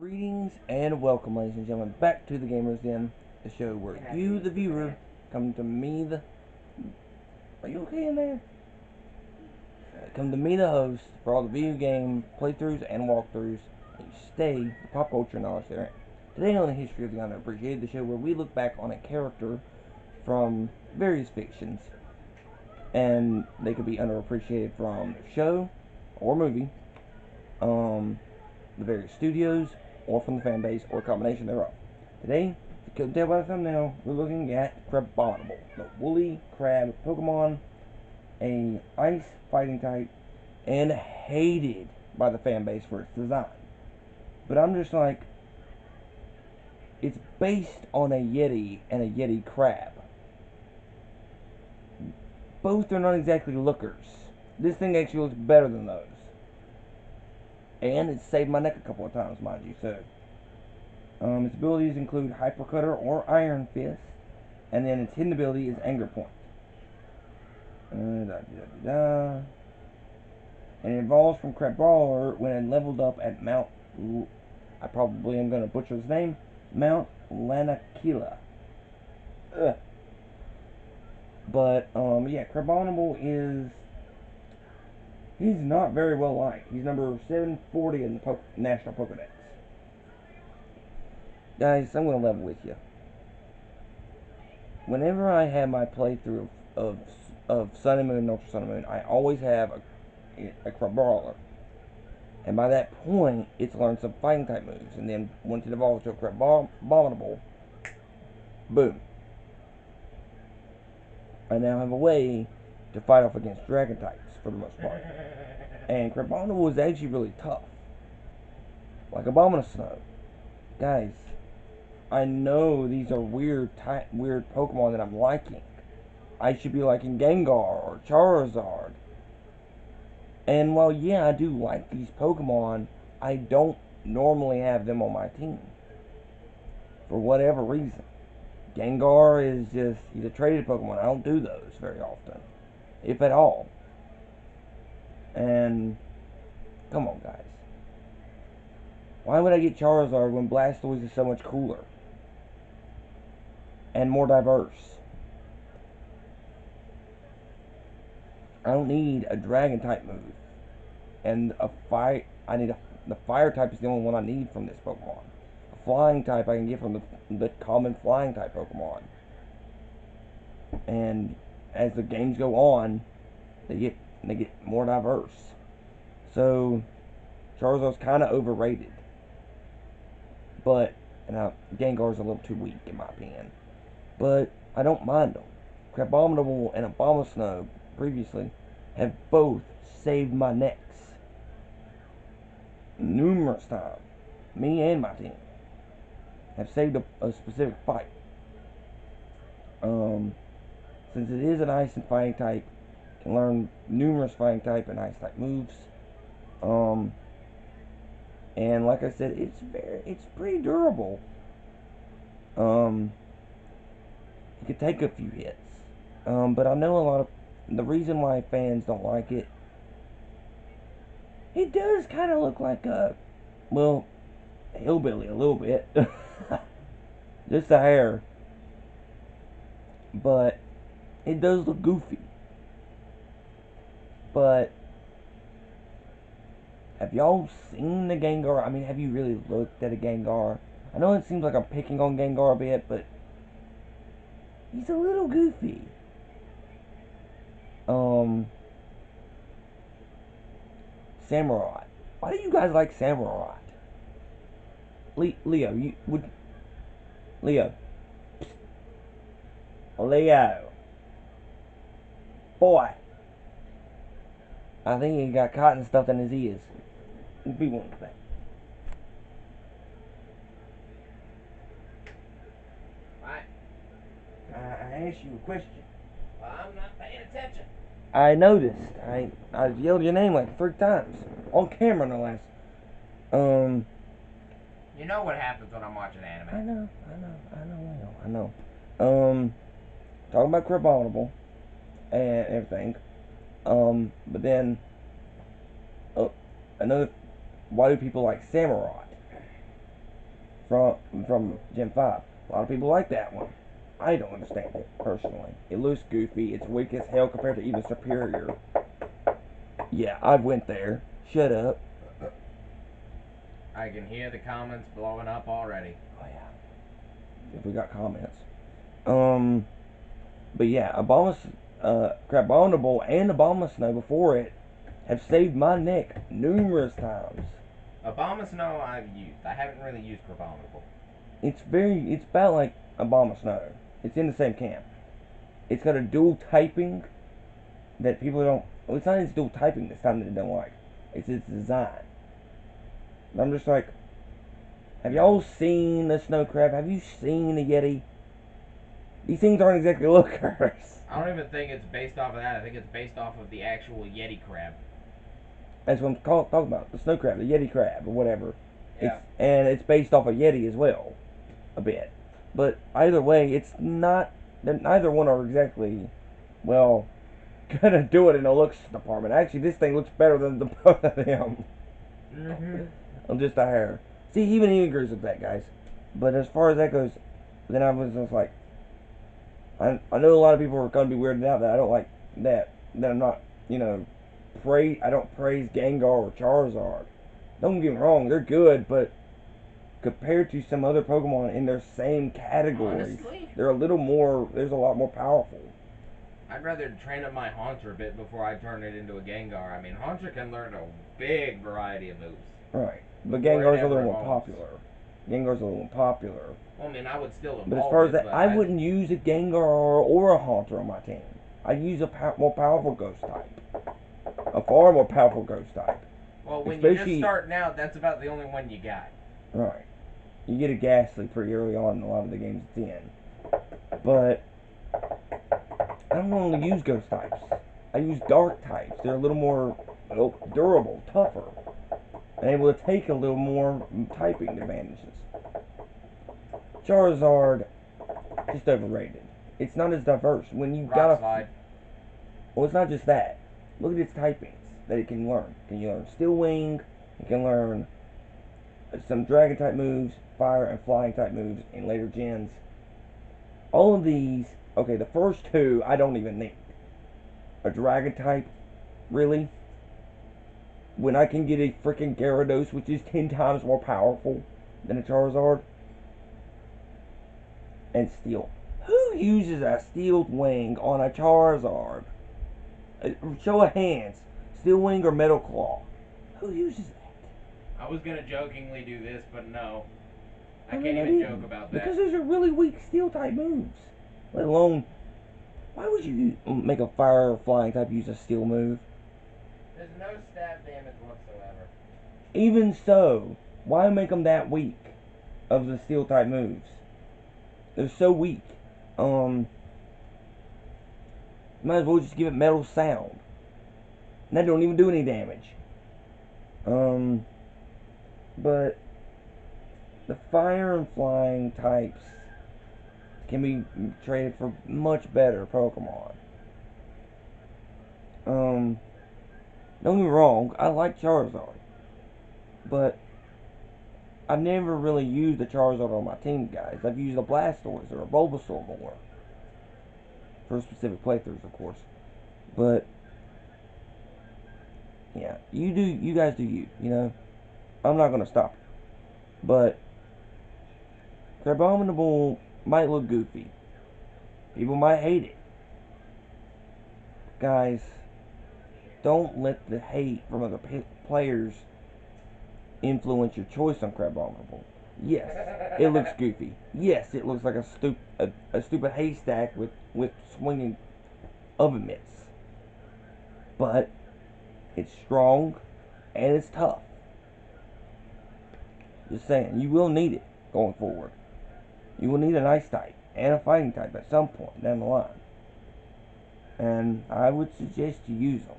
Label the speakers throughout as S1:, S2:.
S1: Greetings and welcome, ladies and gentlemen, back to the Gamers Den, the show where you, the viewer, come to me, the. Are you okay in there? Come to me, the host, for all the video game playthroughs and walkthroughs, and you stay the pop culture knowledge there. Today on the History of the Unappreciated, the show where we look back on a character from various fictions, and they could be underappreciated from their show or movie, the various studios, or from the fan base, or a combination thereof. Today, if you couldn't tell by the thumbnail, we're looking at Crabominable, the woolly crab Pokemon, a ice fighting type, and hated by the fan base for its design. But I'm just like, it's based on a Yeti and a Yeti crab. Both are not exactly lookers. This thing actually looks better than those. And it's saved my neck a couple of times, mind you, so. Its abilities include Hyper Cutter or Iron Fist, and then its hidden ability is Anger Point. And it evolves from Crabrawler when it leveled up at Mount. I probably am going to butcher his name. Mount Lanakila. But yeah, Crabominable is. He's not very well liked. He's number 740 in the National Pokedex. Guys, I'm going to level with you. Whenever I have my playthrough of Sun and Moon and Ultra Sun and Moon, I always have a Crabrawler. And by that point, it's learned some fighting type moves. And then once it evolves to a Crabominable, boom. I now have a way to fight off against dragon types for the most part. And Crabominable is actually really tough. Like Abomasnow. Guys, I know these are weird Pokemon that I'm liking. I should be liking Gengar or Charizard. And while, yeah, I do like these Pokemon, I don't normally have them on my team. For whatever reason. Gengar is just, he's a traded Pokemon. I don't do those very often. If at all. And, come on, guys. Why would I get Charizard when Blastoise is so much cooler? And more diverse? I don't need a dragon type move. And the fire type is the only one I need from this Pokemon. A flying type I can get from the common flying type Pokemon. And as the games go on, they get more diverse. So Charizard's kind of overrated. But Gengar's a little too weak in my opinion. But I don't mind them. Crabominable and Abomasnow previously have both saved my necks numerous times. Me and my team have saved a specific fight. Since it is an ice and fighting type, can learn numerous fighting type and ice type moves. And like I said, it's pretty durable. It could take a few hits. But I know a lot of the reason why fans don't like it. It does kind of look like a, well, hillbilly a little bit. Just the hair. But it does look goofy. But have y'all seen the Gengar? I mean, have you really looked at a Gengar? I know it seems like I'm picking on Gengar a bit, but he's a little goofy. Samurai. Why do you guys like Samurai? Leo, you would. Leo. Leo. Boy. I think he got cotton stuffed in his ears. Be one of that.
S2: Right.
S1: I asked you a question.
S2: Well, I'm not paying attention.
S1: I noticed. I yelled your name like 3 times. On camera, no less.
S2: You know what happens when I'm watching anime.
S1: I know. Talking about Crabominable and everything. But then, another. Why do people like Samurai? from Gen 5. A lot of people like that one. I don't understand it, personally. It looks goofy. It's weak as hell compared to even Superior. Yeah, I went there. Shut up.
S2: I can hear the comments blowing up already.
S1: Oh, yeah. If we got comments. But yeah, Crabominable and Abomasnow before it have saved my neck numerous times.
S2: Abomasnow I've used. I haven't really used Crabominable.
S1: It's about like Abomasnow. It's in the same camp. It's got a dual typing that people don't. Well, it's not its dual typing this time that they don't like. It's its design. I'm just like, have y'all seen the snow crab? Have you seen the Yeti? These things aren't exactly lookers.
S2: I don't even think it's based off of that. I think it's based off of the actual Yeti crab.
S1: That's what I'm talking about. The snow crab, the Yeti crab, or whatever.
S2: Yeah.
S1: It's based off of Yeti as well, a bit. But either way, it's not. Neither one are exactly, well, gonna do it in the looks department. Actually, this thing looks better than the both of them. I'm just a hair. See, even he agrees with that, guys. But as far as that goes, then I was just like, I know a lot of people are gonna be weirded out that I don't like that I'm not, I don't praise Gengar or Charizard. Don't get me wrong, they're good, but compared to some other Pokemon in their same categories,
S2: Honestly,
S1: they're a little more. There's a lot more powerful.
S2: I'd rather train up my Haunter a bit before I turn it into a Gengar. I mean, Haunter can learn a big variety of moves.
S1: Right, but
S2: Before it
S1: Gengar's a
S2: ever
S1: little more
S2: evolves.
S1: popular. Gengar's a little more popular.
S2: Well, I mean, I would still
S1: But as
S2: evolve
S1: far as
S2: it,
S1: that,
S2: but
S1: I wouldn't use a Gengar or a Haunter on my team. I'd use a more powerful Ghost type, a far more powerful Ghost type.
S2: Well, when you're just
S1: Especially
S2: starting out, that's about the only one you got.
S1: right, you get a Ghastly pretty early on in a lot of the games it's in. But I don't normally use Ghost types. I use Dark types. They're a little more durable, tougher, and able to take a little more typing advantages. Charizard, just overrated. It's not as diverse. When you got
S2: Rock
S1: a
S2: Slide.
S1: well, it's not just that. Look at its typings that it can learn. Can you learn Steel Wing? It can learn some Dragon type moves, Fire and Flying type moves in later gens. All of these, okay, the first two I don't even need. A Dragon type, really? When I can get a freaking Gyarados, which is 10 times more powerful than a Charizard, and Steel. Who uses a Steel Wing on a Charizard? Show of hands. Steel Wing or Metal Claw? Who uses that?
S2: I was gonna jokingly do this, but no. I
S1: I
S2: can't
S1: mean, I
S2: even
S1: didn't.
S2: joke about
S1: Because
S2: that.
S1: those are really weak Steel type moves. Let alone, why would you make a Fire or Flying type use a Steel move?
S2: There's no stab damage whatsoever.
S1: Even so, why make them that weak of the Steel type moves? They're so weak. Might as well just give it Metal Sound. And that don't even do any damage. But the Fire and Flying types can be traded for much better Pokemon. Don't get me wrong, I like Charizard, but I've never really used a Charizard on my team, guys. I've used a Blastoise or a Bulbasaur more for specific playthroughs, of course. But yeah, you guys do you. You know, I'm not gonna stop. But Crabominable might look goofy. People might hate it, guys. Don't let the hate from other players influence your choice on Crabominable. Yes, it looks goofy. Yes, it looks like a stupid haystack with swinging oven mitts. But it's strong and it's tough. Just saying, you will need it going forward. You will need an ice type and a fighting type at some point down the line. And I would suggest you use them.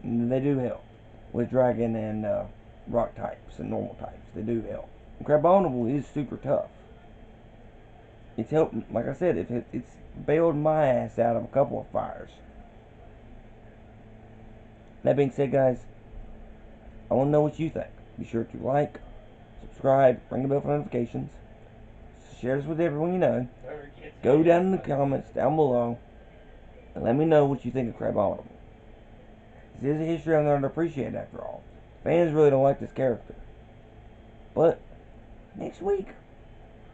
S1: And they do help with dragon and rock types and normal types. They do help. Crabominable is super tough. It's helped, like I said, it's bailed my ass out of a couple of fires. That being said, guys, I want to know what you think. Be sure to like, subscribe, ring the bell for notifications, share this with everyone you know. Go down in the comments down below and let me know what you think of Crabominable. This is a history I've learned to appreciate after all. Fans really don't like this character. But next week,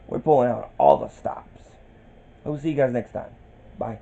S1: we're pulling out all the stops. Hope to see you guys next time. Bye.